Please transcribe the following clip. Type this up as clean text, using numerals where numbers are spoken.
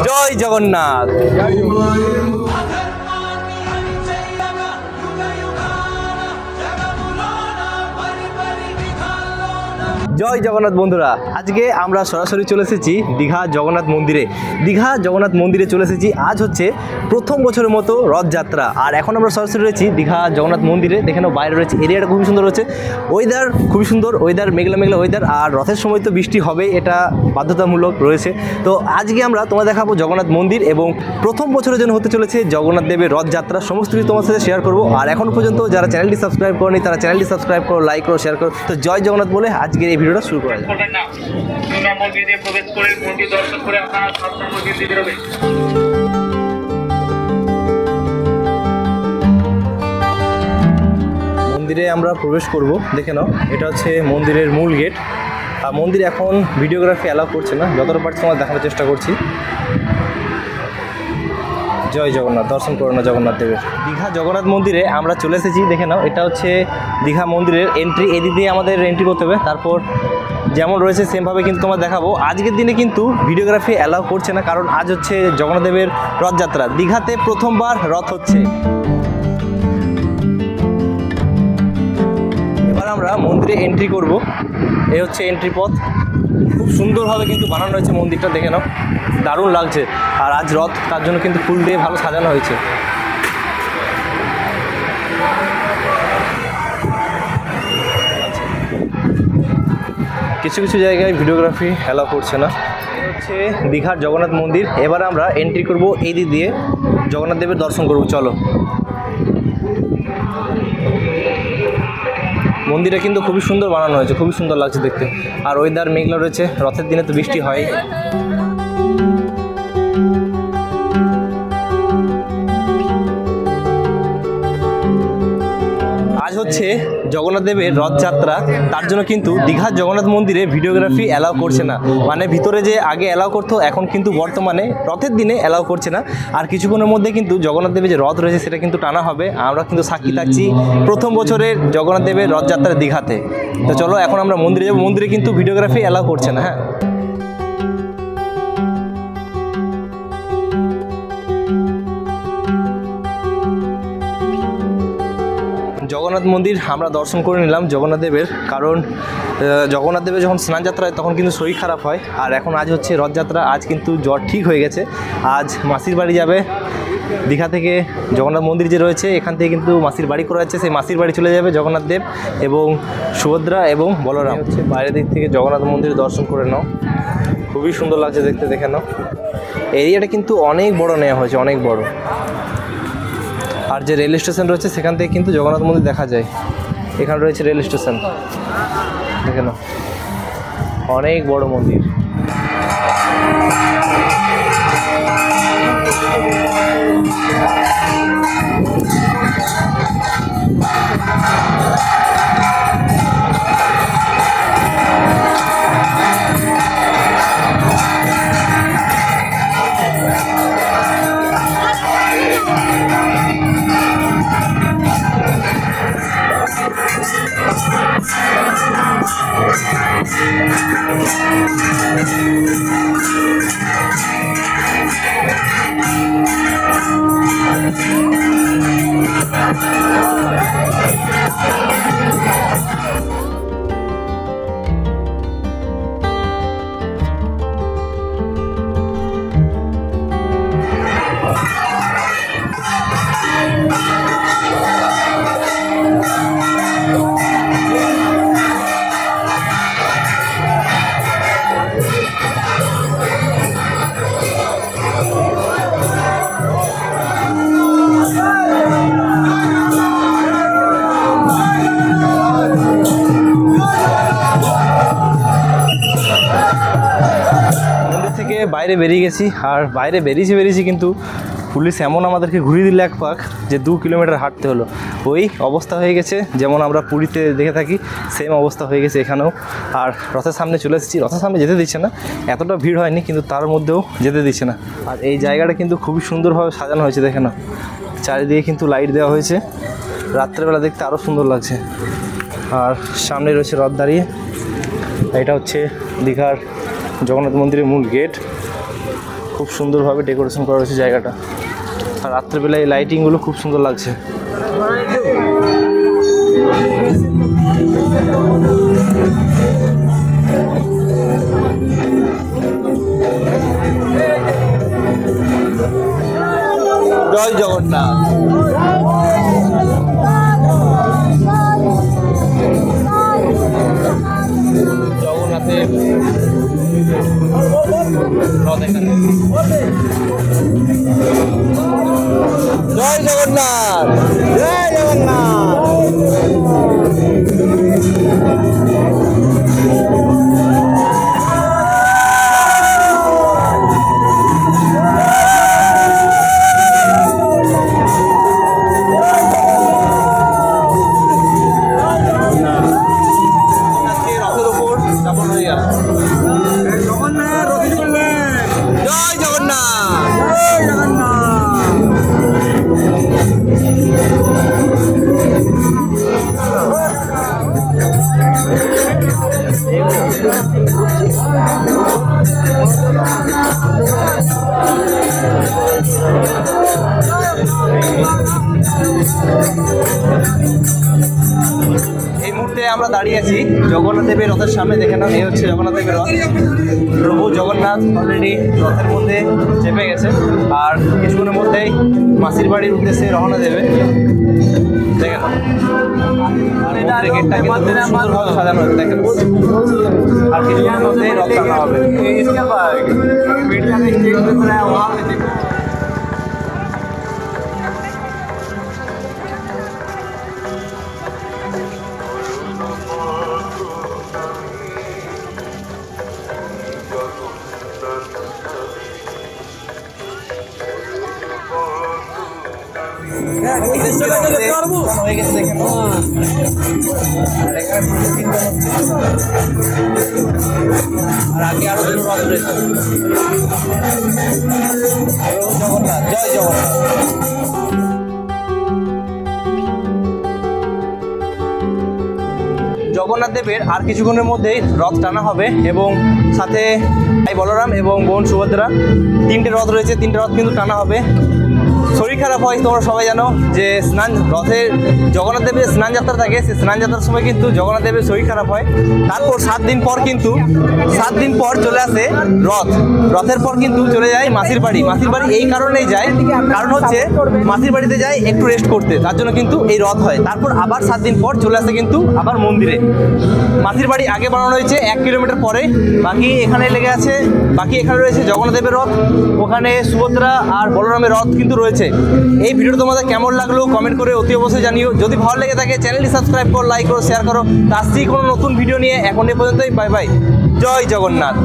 জয় জগন্নাথ। জয় জগন্নাথ বন্ধুরা, আজকে আমরা সরাসরি চলে এসেছি দীঘা জগন্নাথ মন্দিরে। দীঘা জগন্নাথ মন্দিরে চলে এসেছি। আজ হচ্ছে প্রথম বছরের মতো রথযাত্রা, আর এখন আমরা সরাসরি রয়েছি দীঘা জগন্নাথ মন্দিরে। দেখে নাও, বাইরে রয়েছে, এরিয়াটা খুবই সুন্দর রয়েছে, ওয়েদার খুবই সুন্দর, ওয়েদার মেঘলা মেঘলা ওয়েদার, আর রথের সময় তো বৃষ্টি হবে, এটা বাধ্যতামূলক রয়েছে। তো আজকে আমরা তোমাদের দেখাবো জগন্নাথ মন্দির, এবং প্রথম বছরের জন্য হতে চলেছে জগন্নাথ দেবের রথযাত্রা। সমস্ত কিছু তোমার সাথে শেয়ার করবো। আর এখন পর্যন্ত যারা চ্যানেলটি সাবস্ক্রাইব করেনি তারা চ্যানেলটি সাবস্ক্রাইব করো, লাইক করো, শেয়ার করো। তো জয় জগন্নাথ বলে আজকের এই ভিডিওটা শুরু করা যায়। মন্দিরে আমরা প্রবেশ করব। দেখে নাও, এটা হচ্ছে মন্দিরের মূল গেট। আর মন্দির এখন ভিডিওগ্রাফি অ্যালাউ করছে না, যতটা পারছি তোমার দেখানোর চেষ্টা করছি। জয় জগন্নাথ, দর্শন করো না জগন্নাথ দেবের। দীঘা জগন্নাথ মন্দিরে আমরা চলে এসেছি। দেখে নাও, এটা হচ্ছে দীঘা মন্দিরের এন্ট্রি। এদিক দিয়ে আমাদের এন্ট্রি করতে হবে, তারপর যেমন রয়েছে সেমভাবে কিন্তু তোমার দেখাবো। আজকের দিনে কিন্তু ভিডিওগ্রাফি অ্যালাউ করছে না, কারণ আজ হচ্ছে জগন্নাথ দেবের রথযাত্রা। দীঘাতে প্রথমবার রথ হচ্ছে। এবার আমরা মন্দিরে এন্ট্রি করব। এই হচ্ছে এন্ট্রি পথ। খুব সুন্দরভাবে কিন্তু বানানো হয়েছে মন্দিরটা, দেখে নাও, দারুণ লাগছে। আর আজ রথ, তার জন্য কিন্তু ফুল দিয়ে ভালো সাজানো হয়েছে। কিছু কিছু জায়গায় ভিডিওগ্রাফি অ্যালাউ করছে না। হচ্ছে দীঘার জগন্নাথ মন্দির। এবার আমরা এন্ট্রি করব এই দিক দিয়ে, জগন্নাথ দেবের দর্শন করব। চলো। মন্দিরটা কিন্তু খুবই সুন্দর বানানো হয়েছে, খুবই সুন্দর লাগছে দেখতে। আর ওয়েদার মেঘলা রয়েছে, রথের দিনে তো বৃষ্টি হয়। আজ হচ্ছে জগন্নাথ দেবের রথযাত্রা, তার জন্য কিন্তু দীঘার জগন্নাথ মন্দিরে ভিডিওগ্রাফি অ্যালাউ করছে না। মানে ভিতরে যে আগে অ্যালাউ করতো, এখন কিন্তু বর্তমানে রথের দিনে অ্যালাউ করছে না। আর কিছুক্ষণের মধ্যে কিন্তু জগন্নাথ দেবের যে রথ রয়েছে সেটা কিন্তু টানা হবে। আমরা কিন্তু সাক্ষী থাকছি প্রথম বছরের জগন্নাথ দেবের রথযাত্রা দীঘাতে। তো চলো এখন আমরা মন্দিরে যাবো। মন্দিরে কিন্তু ভিডিওগ্রাফি অ্যালাউ করছে না। হ্যাঁ, জগন্নাথ মন্দির আমরা দর্শন করে নিলাম জগন্নাথ দেবের। কারণ জগন্নাথ দেবের যখন স্নান যাত্রা হয় তখন কিন্তু শরীর খারাপ হয়। আর এখন আজ হচ্ছে রথযাত্রা, আজ কিন্তু জ্বর ঠিক হয়ে গেছে। আজ মাসির বাড়ি যাবে। দীঘা থেকে জগন্নাথ মন্দির যে রয়েছে, এখান থেকে কিন্তু মাসির বাড়ি করা যাচ্ছে, সেই মাসির বাড়ি চলে যাবে জগন্নাথ দেব এবং সুভদ্রা এবং বলরাম। হচ্ছে বাইরের দিক থেকে জগন্নাথ মন্দির দর্শন করে নাও, খুবই সুন্দর লাগছে দেখতে। দেখে নাও, এরিয়াটা কিন্তু অনেক বড় নেওয়া হয়েছে, অনেক বড়। আর যে রেল স্টেশন রয়েছে সেখান থেকে কিন্তু জগন্নাথ মন্দির দেখা যায়। এখানে রয়েছে রেল স্টেশন, দেখে নাও, অনেক বড় মন্দির। বাইরে বেরিয়ে গেছি। আর বাইরে বেরিয়েছি কিন্তু পুলিশ এমন আমাদেরকে ঘুরিয়ে দিল এক পাক যে 2 কিলোমিটার হাঁটতে হলো। ওই অবস্থা হয়ে গেছে যেমন আমরা পুরীতে দেখে থাকি, সেম অবস্থা হয়ে গেছে এখানেও। আর রথের সামনে চলে এসেছি, রথের সামনে যেতে দিচ্ছে না, এতটা ভিড় হয়নি কিন্তু তার মধ্যেও যেতে দিচ্ছে না। আর এই জায়গাটা কিন্তু খুবই সুন্দরভাবে সাজানো হয়েছে, দেখে না, চারিদিকে কিন্তু লাইট দেওয়া হয়েছে, রাত্রেবেলা দেখতে আরও সুন্দর লাগছে। আর সামনে রয়েছে রথ দাঁড়িয়ে। এটা হচ্ছে দীঘার জগন্নাথ মন্দিরের মূল গেট। খুব সুন্দরভাবে ডেকোরেশন করা হয়েছে জায়গাটা, আর রাত্রেবেলায় এই লাইটিংগুলো খুব সুন্দর লাগছে। জয় জগন্নাথ। জগন্নাথের রথ এখানে। জয় জগন্নাথ, জয় জগন্নাথ। এই মুহূর্তে আমরা দাঁড়িয়ে আছি জগন্নাথ দেবের রথের সামনে। দেখে নাম, এই হচ্ছে জগন্নাথ দেবের রথ। প্রভু জগন্নাথ অলরেডি রথের মধ্যে চেপে গেছে, আর কিছুক্ষণের মধ্যেই মাসির বাড়ির উদ্দেশ্যে রওনা দেবে। দেখে নাম, গেটটা কিন্তু সুন্দরভাবে সাজানো হয়েছে। দেখেন, আর কিছুক্ষণের মধ্যেই রথ টানা হবে। হয়ে গেছে দেখেন, আর আগে আরো দুটো রথ রয়েছে। জগন্নাথ, জয় জগন্নাথ। জগন্নাথ দেবের আর কিছুক্ষণের মধ্যেই রথ টানা হবে, এবং সাথে ভাই বলরাম এবং বোন সুভদ্রা, তিনটে রথ রয়েছে। তিনটে রথ কিন্তু টানা হবে। শরীর খারাপ হয় তোমরা সবাই জানো যে রথের জগন্নাথ দেবের স্নান যাত্রা থাকে, সেই স্নান যাত্রার সময় কিন্তু জগন্নাথ দেবের শরীর খারাপ হয়। তারপর 7 দিন পর কিন্তু 7 দিন পর চলে আসে রথের পর কিন্তু চলে যায় মাসির বাড়ি। মাসির বাড়ি এই কারণেই যায়, কারণ হচ্ছে মাসির বাড়িতে যায় একটু রেস্ট করতে, তার জন্য কিন্তু এই রথ হয়। তারপর আবার 7 দিন পর চলে আসে কিন্তু আবার মন্দিরে। মাসির বাড়ি আগে বানানো হয়েছে 1 কিলোমিটার পরে, বাকি এখানে লেগে আছে। বাকি এখানে রয়েছে জগন্নাথ দেবের রথ, ওখানে সুভদ্রা আর বলরামের রথ কিন্তু রয়েছে। এই ভিডিওটা তোমাদের কেমন লাগলো কমেন্ট করে অতি অবশ্যই জানিও। যদি ভালো লেগে থাকে চ্যানেলটি সাবস্ক্রাইব করো, লাইক করো, শেয়ার করো। আসছি কোনো নতুন ভিডিও নিয়ে। এখন এ পর্যন্তই, বাই বাই, জয় জগন্নাথ।